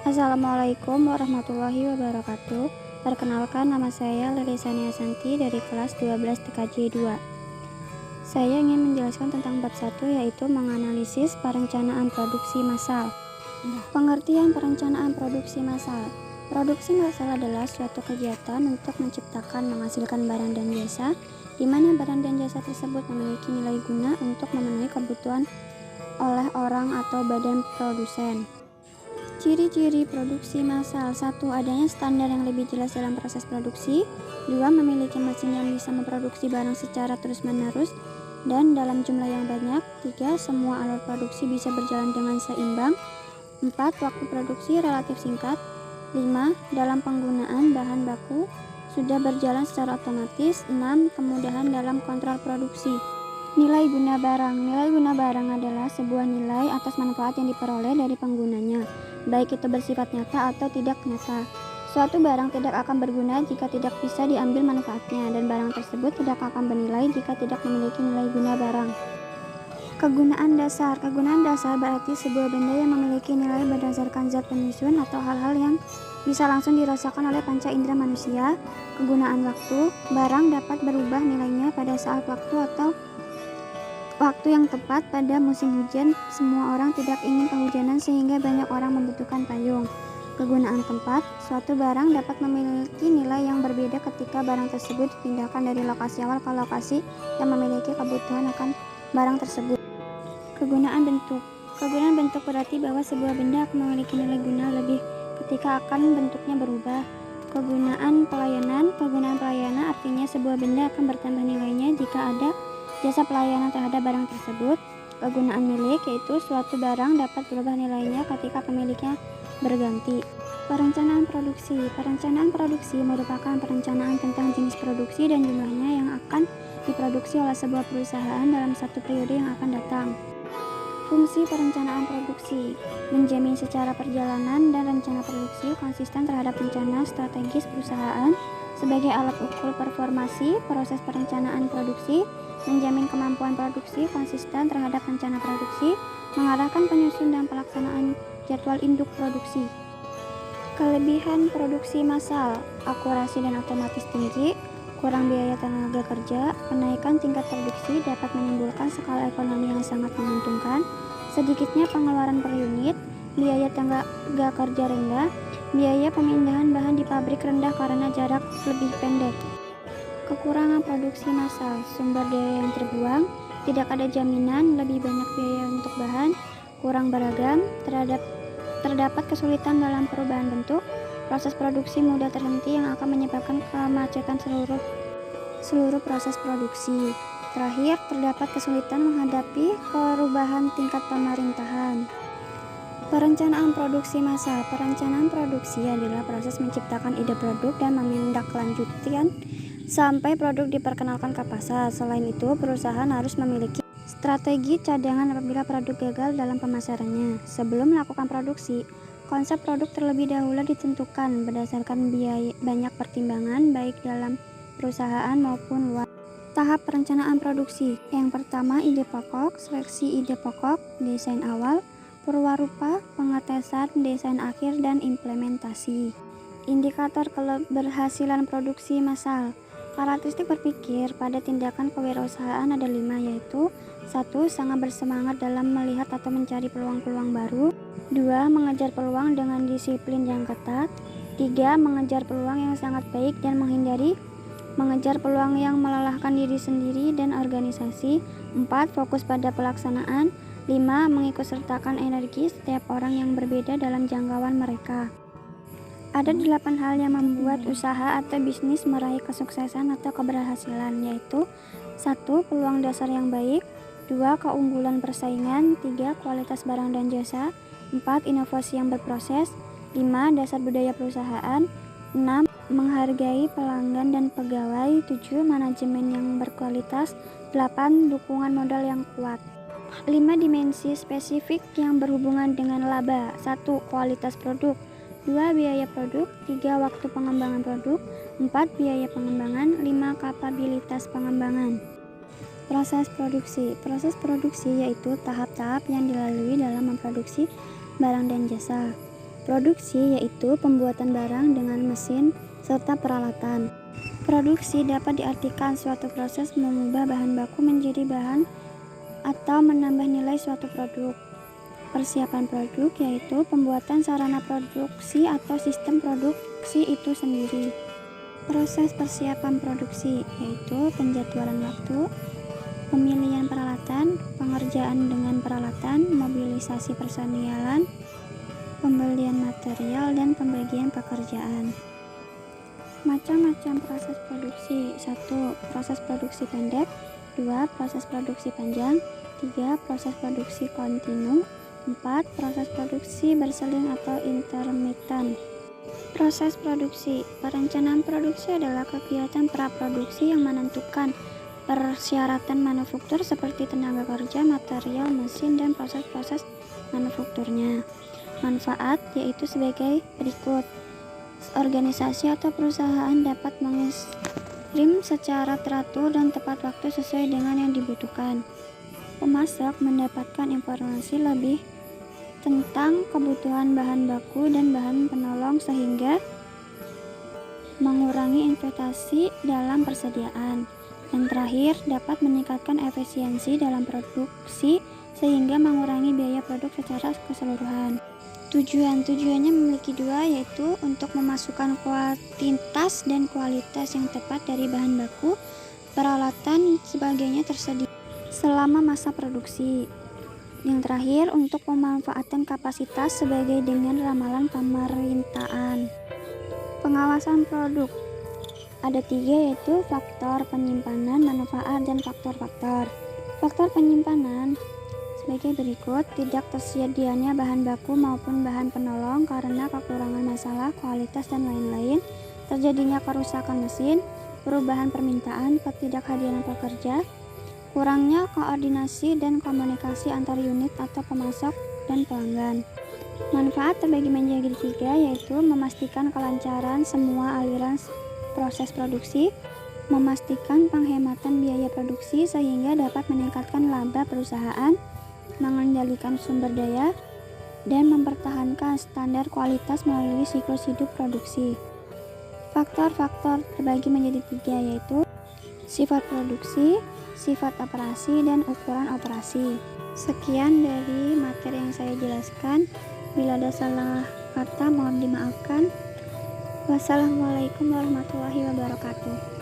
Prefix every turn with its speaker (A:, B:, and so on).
A: Assalamualaikum warahmatullahi wabarakatuh. Perkenalkan, nama saya Lili Sania Santi dari kelas 12 TKJ 2. Saya ingin menjelaskan tentang bab 1, yaitu menganalisis perencanaan produksi massal. Pengertian perencanaan produksi massal. Produksi massal adalah suatu kegiatan untuk menciptakan, menghasilkan barang dan jasa, di mana barang dan jasa tersebut memiliki nilai guna untuk memenuhi kebutuhan oleh orang atau badan produsen. Ciri-ciri produksi massal: 1. Adanya standar yang lebih jelas dalam proses produksi. 2. Memiliki mesin yang bisa memproduksi barang secara terus-menerus dan dalam jumlah yang banyak. 3. Semua alur produksi bisa berjalan dengan seimbang. 4. Waktu produksi relatif singkat. 5. Dalam penggunaan bahan baku sudah berjalan secara otomatis. 6. Kemudahan dalam kontrol produksi. Nilai guna barang. Nilai guna barang adalah sebuah nilai atas manfaat yang diperoleh dari penggunanya, baik itu bersifat nyata atau tidak nyata. Suatu barang tidak akan berguna jika tidak bisa diambil manfaatnya, dan barang tersebut tidak akan bernilai jika tidak memiliki nilai guna barang. Kegunaan dasar. Kegunaan dasar berarti sebuah benda yang memiliki nilai berdasarkan zat penyusun atau hal-hal yang bisa langsung dirasakan oleh panca indera manusia. Kegunaan waktu. Barang dapat berubah nilainya pada saat waktu yang tepat. Pada musim hujan, semua orang tidak ingin kehujanan sehingga banyak orang membutuhkan payung. Kegunaan tempat. Suatu barang dapat memiliki nilai yang berbeda ketika barang tersebut dipindahkan dari lokasi awal ke lokasi yang memiliki kebutuhan akan barang tersebut. Kegunaan bentuk. Kegunaan bentuk berarti bahwa sebuah benda akan memiliki nilai guna lebih ketika akan bentuknya berubah. Kegunaan pelayanan. Kegunaan pelayanan artinya sebuah benda akan bertambah nilainya jika ada jasa pelayanan terhadap barang tersebut. Kegunaan milik, yaitu suatu barang dapat berubah nilainya ketika pemiliknya berganti. Perencanaan produksi. Perencanaan produksi merupakan perencanaan tentang jenis produksi dan jumlahnya yang akan diproduksi oleh sebuah perusahaan dalam satu periode yang akan datang. Fungsi perencanaan produksi: menjamin secara perjalanan dan rencana produksi konsisten terhadap rencana strategis perusahaan sebagai alat ukur performasi proses perencanaan produksi, menjamin kemampuan produksi konsisten terhadap rencana produksi, mengarahkan penyusun dan pelaksanaan jadwal induk produksi. Kelebihan produksi massal: akurasi dan otomatis tinggi, kurang biaya tenaga kerja, kenaikan tingkat produksi dapat menimbulkan skala ekonomi yang sangat menguntungkan, sedikitnya pengeluaran per unit, biaya tenaga kerja rendah, biaya pemindahan bahan di pabrik rendah karena jarak lebih pendek. Kekurangan produksi massal: sumber daya yang terbuang, tidak ada jaminan, lebih banyak biaya untuk bahan, kurang beragam, terdapat kesulitan dalam perubahan bentuk, proses produksi mudah terhenti yang akan menyebabkan kemacetan seluruh proses produksi. Terakhir, terdapat kesulitan menghadapi perubahan tingkat pemerintahan. Perencanaan produksi massal. Perencanaan produksi adalah proses menciptakan ide produk dan menindaklanjutkan sampai produk diperkenalkan ke pasar. Selain itu, perusahaan harus memiliki strategi cadangan apabila produk gagal dalam pemasarannya. Sebelum melakukan produksi, konsep produk terlebih dahulu ditentukan berdasarkan banyak pertimbangan baik dalam perusahaan maupun luar. Tahap perencanaan produksi. Yang pertama, ide pokok, seleksi ide pokok, desain awal, purwarupa, pengetesan, desain akhir, dan implementasi. Indikator keberhasilan produksi massal. Karakteristik berpikir pada tindakan kewirausahaan ada 5, yaitu: 1. Sangat bersemangat dalam melihat atau mencari peluang-peluang baru. 2. Mengejar peluang dengan disiplin yang ketat. 3. Mengejar peluang yang sangat baik dan menghindari mengejar peluang yang melelahkan diri sendiri dan organisasi. 4. Fokus pada pelaksanaan. 5. Mengikutsertakan energi setiap orang yang berbeda dalam jangkauan mereka. Ada 8 hal yang membuat usaha atau bisnis meraih kesuksesan atau keberhasilan, yaitu: 1. Peluang dasar yang baik. 2. Keunggulan persaingan. 3. Kualitas barang dan jasa. 4. Inovasi yang berproses. 5. Dasar budaya perusahaan. 6. Menghargai pelanggan dan pegawai. 7. Manajemen yang berkualitas. 8. Dukungan modal yang kuat. 5 dimensi spesifik yang berhubungan dengan laba. 1. Kualitas produk. 2. Biaya produk. 3. Waktu pengembangan produk. 4. Biaya pengembangan. 5. Kapabilitas pengembangan. Proses produksi. Proses produksi yaitu tahap-tahap yang dilalui dalam memproduksi barang dan jasa. Produksi yaitu pembuatan barang dengan mesin serta peralatan. Produksi dapat diartikan suatu proses mengubah bahan baku menjadi bahan atau menambah nilai suatu produk. Persiapan produk yaitu pembuatan sarana produksi atau sistem produksi itu sendiri. Proses persiapan produksi yaitu penjadwalan waktu, pemilihan peralatan, pengerjaan dengan peralatan, mobilisasi personil, pembelian material, dan pembagian pekerjaan. Macam-macam proses produksi. 1. Proses produksi pendek. 2. Proses produksi panjang. 3. Proses produksi kontinu. 4. Proses produksi berseling atau intermittent. Proses produksi. Perencanaan produksi adalah kegiatan praproduksi yang menentukan persyaratan manufaktur seperti tenaga kerja, material, mesin, dan proses-proses manufakturnya. Manfaat yaitu sebagai berikut. Organisasi atau perusahaan dapat mengirim secara teratur dan tepat waktu sesuai dengan yang dibutuhkan. Pemasok mendapatkan informasi lebih tentang kebutuhan bahan baku dan bahan penolong sehingga mengurangi investasi dalam persediaan. Dan terakhir, dapat meningkatkan efisiensi dalam produksi sehingga mengurangi biaya produk secara keseluruhan. Tujuannya memiliki dua, yaitu untuk memasukkan kuantitas dan kualitas yang tepat dari bahan baku, peralatan, sebagainya tersedia selama masa produksi. Yang terakhir, untuk pemanfaatan kapasitas sebagai dengan ramalan pemerintahan. Pengawasan produk ada 3, yaitu faktor penyimpanan, manfaat, dan faktor-faktor. Faktor penyimpanan sebagai berikut. Tidak tersedianya bahan baku maupun bahan penolong karena kekurangan masalah, kualitas, dan lain-lain. Terjadinya kerusakan mesin, perubahan permintaan, ketidakhadiran pekerja, kurangnya koordinasi dan komunikasi antar unit atau pemasok dan pelanggan. Manfaat terbagi menjadi 3, yaitu memastikan kelancaran semua aliran proses produksi, memastikan penghematan biaya produksi sehingga dapat meningkatkan laba perusahaan, mengendalikan sumber daya, dan mempertahankan standar kualitas melalui siklus hidup produksi. Faktor-faktor terbagi menjadi 3, yaitu sifat produksi, sifat operasi, dan ukuran operasi. Sekian dari materi yang saya jelaskan. Bila ada salah kata mohon dimaafkan. Wassalamualaikum warahmatullahi wabarakatuh.